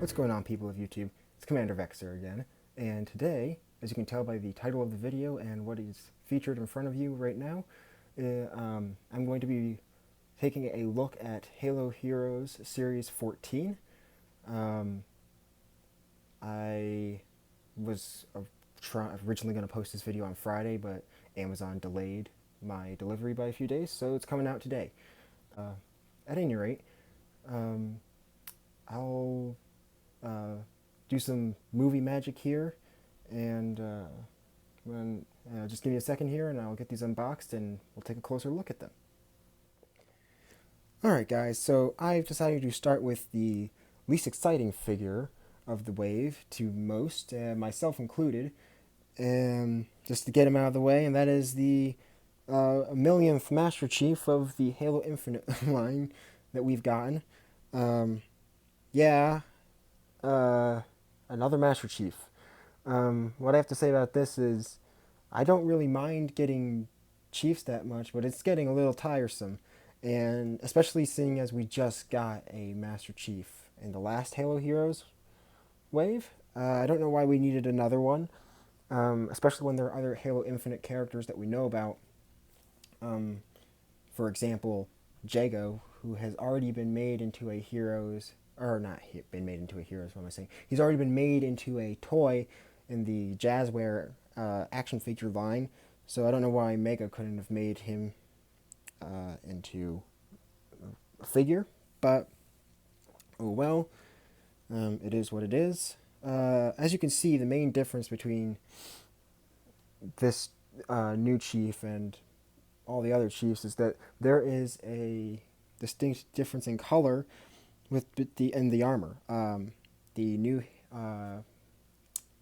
What's going on, people of YouTube? It's Commander Vexer again, and today, as you can tell by the title of the video and what is featured in front of you right now, I'm going to be taking a look at Halo Heroes Series 14. I was originally going to post this video on Friday, but Amazon delayed my delivery by a few days, so it's coming out today. At any rate, I'll do some movie magic here, and just give me a second here and I'll get these unboxed and we'll take a closer look at them. Alright guys, so I've decided to start with the least exciting figure of the wave to most, myself included, just to get him out of the way, and that is the millionth Master Chief of the Halo Infinite line that we've gotten. Another Master Chief. What I have to say about this is I don't really mind getting Chiefs that much, but it's getting a little tiresome. And especially seeing as we just got a Master Chief in the last Halo Heroes wave. I don't know why we needed another one, especially when there are other Halo Infinite characters that we know about. For example, Jago, who has already been made into a Heroes, or not been made into a Heroes, what am I saying? He's already been made into a toy in the Jazzware action figure line, so I don't know why Mega couldn't have made him into a figure, but oh well, it is what it is. As you can see, the main difference between this new chief and all the other chiefs is that there is a distinct difference in color with the armor. The new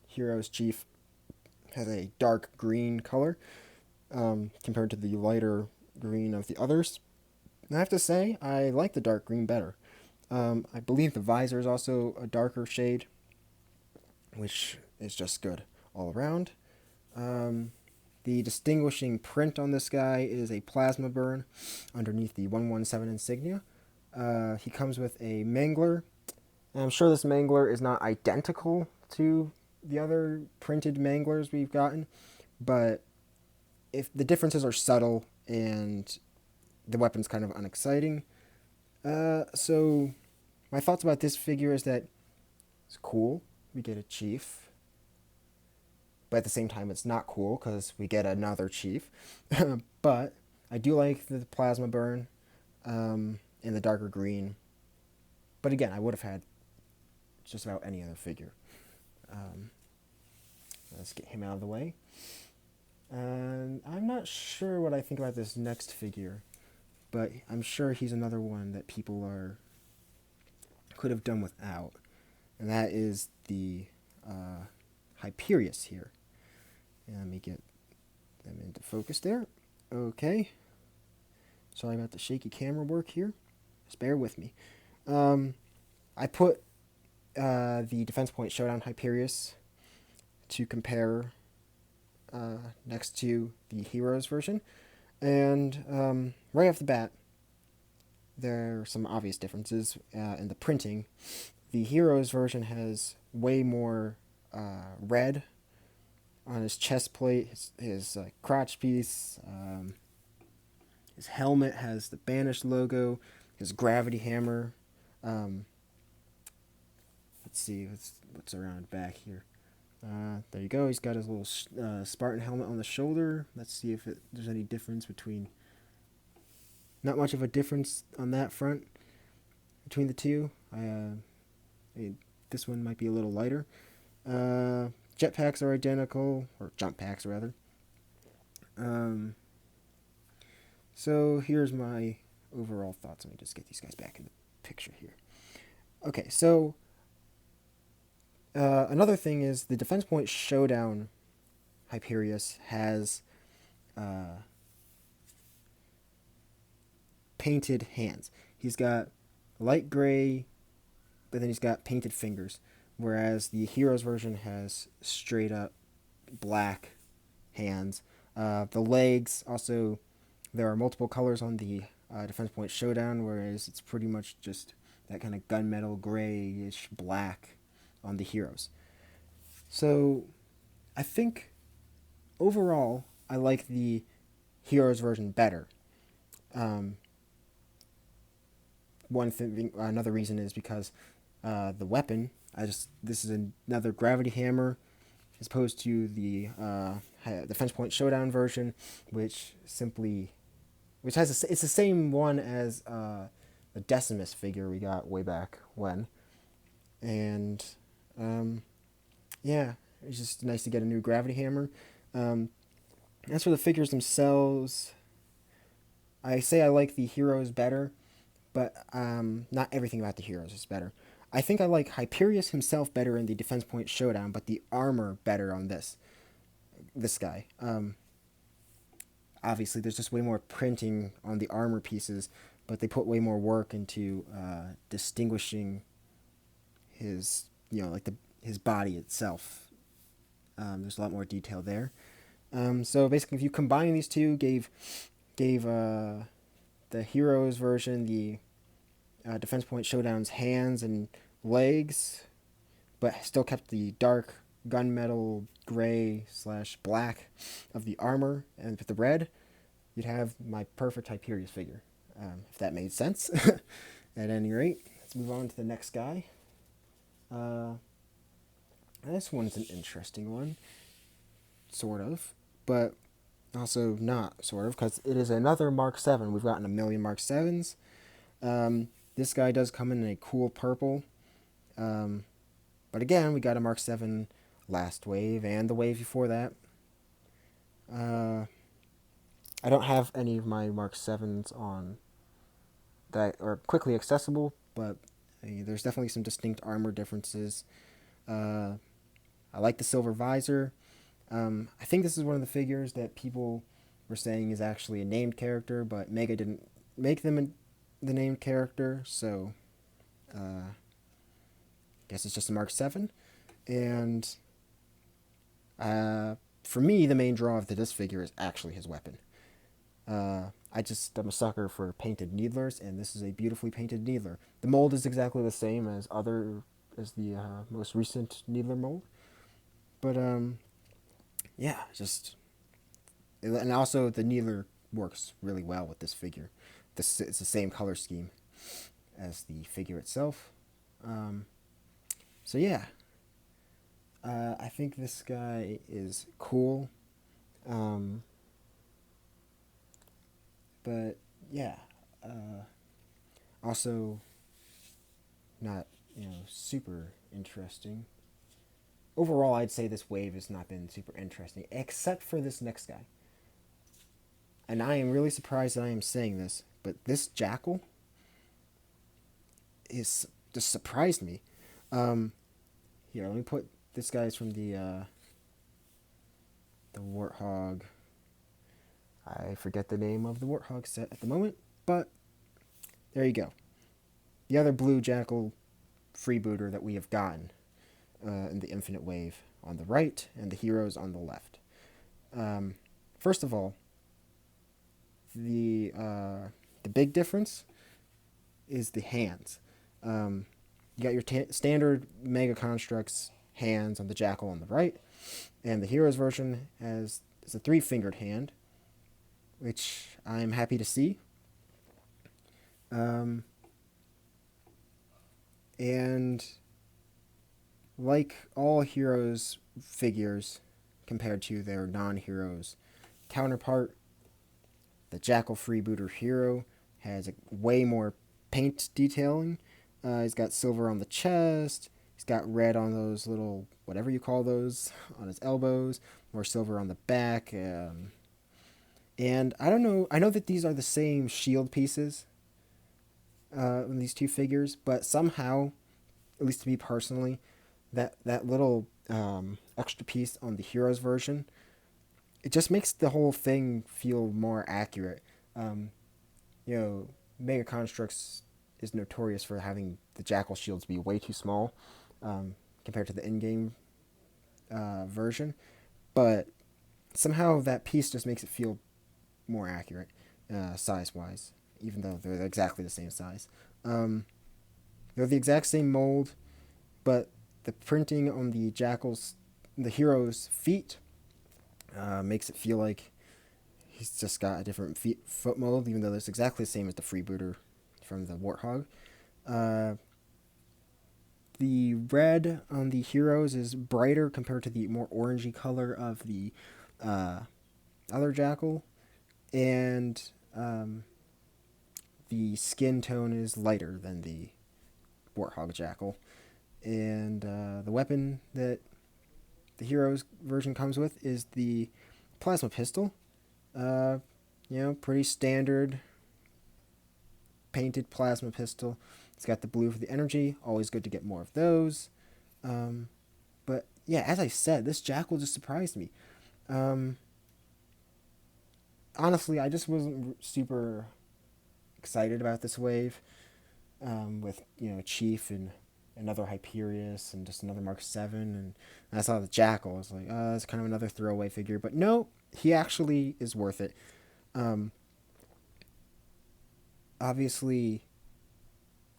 Heroes Chief has a dark green color compared to the lighter green of the others. And I have to say, I like the dark green better. I believe the visor is also a darker shade, which is just good all around. The distinguishing print on this guy is a plasma burn underneath the 117 insignia. He comes with a mangler. And I'm sure this mangler is not identical to the other printed manglers we've gotten, but if the differences are subtle and the weapon's kind of unexciting. So my thoughts about this figure is that it's cool. We get a chief. But at the same time, it's not cool because we get another chief. But I do like the plasma burn in the darker green. But again, I would have had just about any other figure. Let's get him out of the way. And I'm not sure what I think about this next figure, but I'm sure he's another one that people could have done without. And that is the Hyperius here. And let me get them into focus there. Okay. Sorry about the shaky camera work here. Just bear with me. I put the Defense Point Showdown Hyperius to compare next to the Heroes version. And right off the bat, there are some obvious differences in the printing. The Heroes version has way more red on his chest plate, his crotch piece. His helmet has the Banished logo, his gravity hammer. Let's see what's around back here. There you go. He's got his little Spartan helmet on the shoulder. Let's see if there's any difference between. Not much of a difference on that front between the two. This one might be a little lighter. Jetpacks are identical, or jump packs rather. So here's my overall thoughts. Let me just get these guys back in the picture here. Okay, so another thing is the Defense Point Showdown Hyperius has painted hands. He's got light gray, but then he's got painted fingers, whereas the Heroes version has straight up black hands. The legs also, there are multiple colors on the Defense Point Showdown, whereas it's pretty much just that kind of gunmetal grayish black on the heroes. So I think overall I like the heroes version better. Um, another reason is because the weapon. This is another gravity hammer as opposed to the Defense Point Showdown version, which has it's the same one as the Decimus figure we got way back when, and um, yeah, it's just nice to get a new gravity hammer. Um, as for the figures themselves, I say I like the heroes better, but not everything about the heroes is better. I think I like Hyperius himself better in the Defense Point Showdown, but the armor better on this guy. Obviously, there's just way more printing on the armor pieces, but they put way more work into distinguishing his, like his body itself. There's a lot more detail there. So basically, if you combine these two, gave the heroes version the Defense Point Showdown's hands and legs, but still kept the dark gunmetal gray / black of the armor, and with the red, you'd have my perfect Hyperius figure, if that made sense. At any rate, let's move on to the next guy. This one's an interesting one, sort of, but also not, sort of, because it is another Mark 7. We've gotten a million Mark 7s. This guy does come in a cool purple. But again, we got a Mark 7 last wave and the wave before that. I don't have any of my Mark 7s on that are quickly accessible, but there's definitely some distinct armor differences. I like the silver visor. I think this is one of the figures that people were saying is actually a named character, but Mega didn't make them the named character, so I guess it's just a Mark 7. And for me, the main draw of this figure is actually his weapon. I'm a sucker for painted Needlers, and this is a beautifully painted Needler. The mold is exactly the same as the most recent Needler mold, but yeah, and also the Needler works really well with this figure. It's the same color scheme as the figure itself. So yeah, I think this guy is cool. But yeah, also not super interesting. Overall, I'd say this wave has not been super interesting, except for this next guy. And I am really surprised that I am saying this, but this Jackal is just surprised me. Here, let me put this guy's from the Warthog. I forget the name of the Warthog set at the moment, but there you go. The other blue Jackal freebooter that we have gotten in the Infinite Wave on the right, and the heroes on the left. First of all, the big difference is the hands. You got your standard Mega Construx hands on the Jackal on the right, and the heroes version is a 3-fingered hand, which I'm happy to see. And like all heroes figures compared to their non-heroes counterpart, the Jackal Freebooter hero has way more paint detailing. He's got silver on the chest. He's got red on those little, whatever you call those, on his elbows. More silver on the back. And I don't know. I know that these are the same shield pieces in these two figures, but somehow, at least to me personally, that little extra piece on the Heroes version, it just makes the whole thing feel more accurate. Mega Construx is notorious for having the Jackal shields be way too small compared to the in-game version, but somehow that piece just makes it feel more accurate size-wise, even though they're exactly the same size. They're the exact same mold, but the printing on the hero's feet, makes it feel like he's just got a different foot mold, even though it's exactly the same as the freebooter from the Warthog. Uh, the red on the heroes is brighter compared to the more orangey color of the uh, other jackal, and the skin tone is lighter than the Warthog jackal. And the weapon that the heroes version comes with is the plasma pistol. Uh, pretty standard painted plasma pistol. It's got the blue for the energy. Always good to get more of those. But yeah, as I said, this jackal just surprised me. Honestly, I just wasn't super excited about this wave, with Chief and another Hyperius and just another Mark 7, and I saw the Jackal. I was like, it's kind of another throwaway figure, but no, he actually is worth it. Obviously,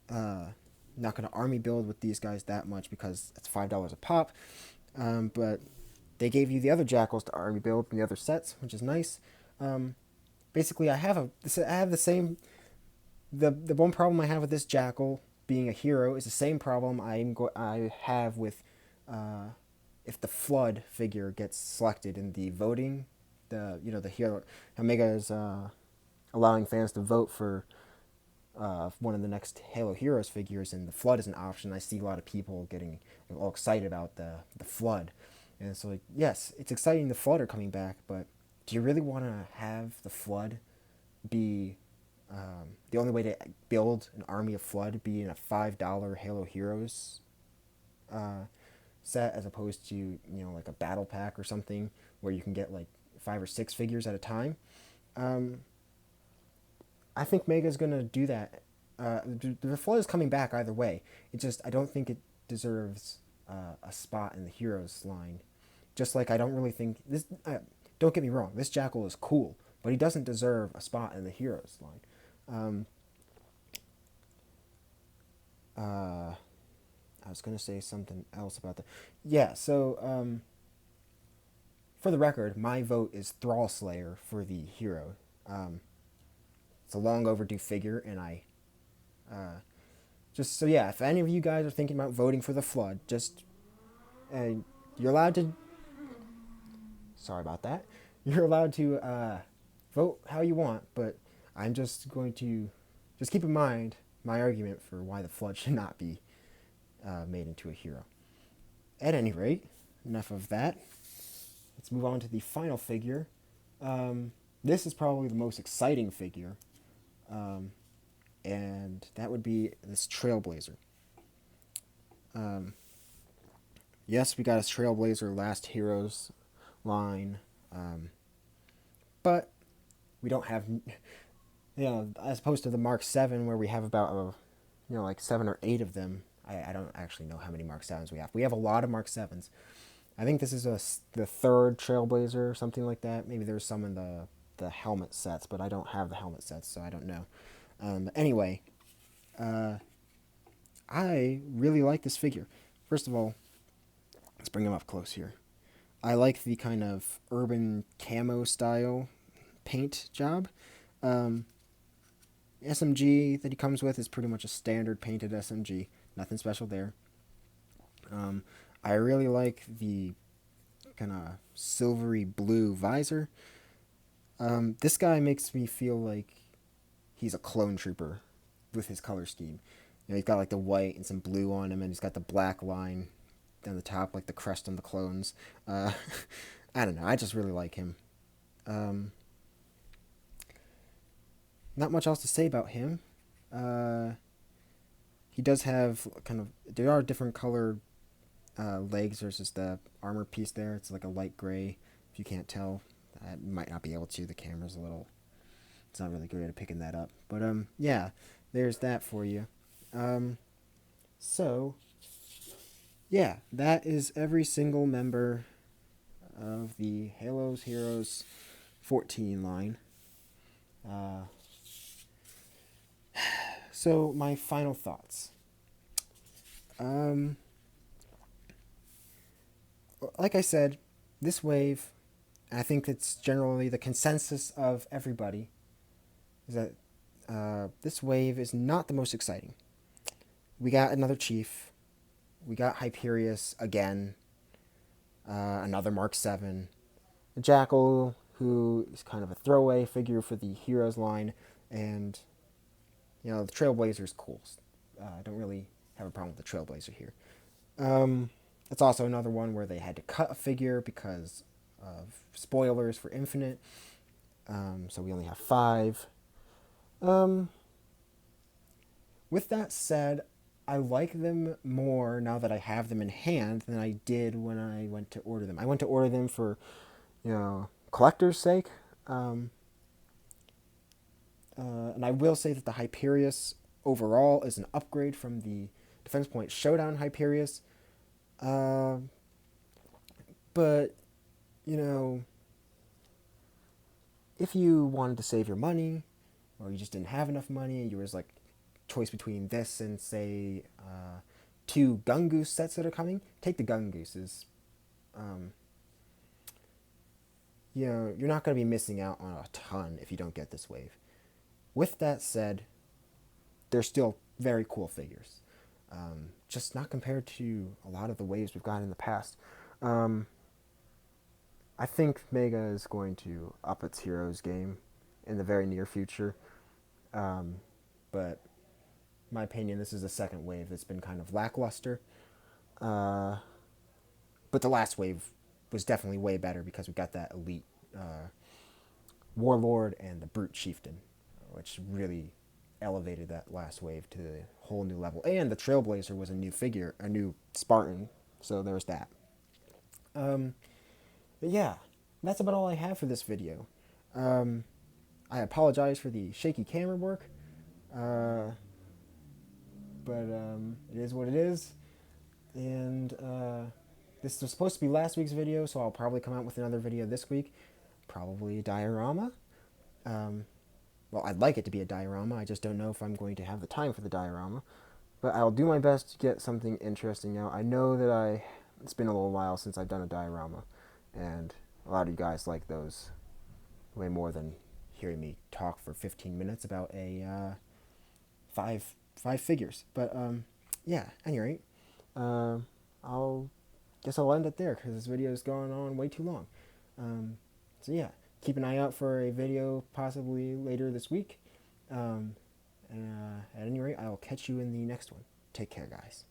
not going to army build with these guys that much because it's $5 a pop, but they gave you the other Jackals to army build from the other sets, which is nice. Basically, I have the same. The one problem I have with this Jackal being a hero is the same problem I have with if the Flood figure gets selected in the voting. The hero Omega is allowing fans to vote for one of the next Halo Heroes figures, and the Flood is an option. I see a lot of people getting all excited about the Flood, and it's like, yes, it's exciting the Flood are coming back, but do you really want to have the Flood be the only way to build an army of Flood be in a $5 Halo Heroes set, as opposed to like a battle pack or something where you can get like 5 or 6 figures at a time? I think Mega's gonna do that. The Flood is coming back either way. I don't think it deserves a spot in the Heroes line. Just like I don't really think this. Don't get me wrong. This Jackal is cool, but he doesn't deserve a spot in the Heroes line. I was gonna say something else about that. Yeah. So for the record, my vote is Thrall Slayer for the hero. It's a long overdue figure, and I just so yeah. If any of you guys are thinking about voting for the Flood, just you're allowed to. Sorry about that. You're allowed to vote how you want, but I'm just going to just keep in mind my argument for why the Flood should not be made into a hero. At any rate, enough of that. Let's move on to the final figure. This is probably the most exciting figure, and that would be this Trailblazer. Yes, we got a Trailblazer Last Heroes line, but we don't have, as opposed to the Mark 7 where we have about, like 7 or 8 of them. I don't actually know how many Mark 7s we have. We have a lot of Mark 7s. I think this is the third Trailblazer or something like that. Maybe there's some in the helmet sets, but I don't have the helmet sets, so I don't know. Anyway, I really like this figure. First of all, let's bring him up close here. I like the kind of urban camo style paint job. SMG that he comes with is pretty much a standard painted SMG. Nothing special there. I really like the kind of silvery blue visor. This guy makes me feel like he's a clone trooper with his color scheme. He's got like the white and some blue on him, and he's got the black line down the top, like the crest on the clones. I don't know. I just really like him. Not much else to say about him. He does have there are different colored legs versus the armor piece there. It's like a light gray. If you can't tell, I might not be able to. The camera's it's not really good at picking that up. But yeah, there's that for you. So yeah, that is every single member of the Halos Heroes 14 line. So my final thoughts. Um, like I said, this wave, and I think it's generally the consensus of everybody, is that this wave is not the most exciting. We got another Chief. We got Hyperius again. Another Mark 7. A Jackal, who is kind of a throwaway figure for the Heroes line. And, the Trailblazer is cool. I don't really have a problem with the Trailblazer here. It's also another one where they had to cut a figure because of spoilers for Infinite. So we only have 5. With that said, I like them more now that I have them in hand than I did when I went to order them. I went to order them for, collector's sake. And I will say that the Hyperius overall is an upgrade from the Defense Point Showdown Hyperius. But, if you wanted to save your money, or you just didn't have enough money, and you was like, choice between this and, say, 2 Gungoose sets that are coming, take the Gungooses. You're not going to be missing out on a ton if you don't get this wave. With that said, they're still very cool figures. Just not compared to a lot of the waves we've gotten in the past. I think Mega is going to up its Heroes game in the very near future. But in my opinion, this is the second wave that's been kind of lackluster. But the last wave was definitely way better because we got that elite Warlord and the Brute Chieftain, which really elevated that last wave to a whole new level. And the Trailblazer was a new figure, a new Spartan, so there's that. But yeah, that's about all I have for this video. I apologize for the shaky camera work, but it is what it is. And this was supposed to be last week's video, so I'll probably come out with another video this week. Probably a diorama. Well, I'd like it to be a diorama. I just don't know if I'm going to have the time for the diorama. But I'll do my best to get something interesting out. I know that it's been a little while since I've done a diorama, and a lot of you guys like those way more than hearing me talk for 15 minutes about a five figures. But yeah, at any rate, I'll end it there because this video is going on way too long. So yeah, keep an eye out for a video possibly later this week. And at any rate, I'll catch you in the next one. Take care, guys.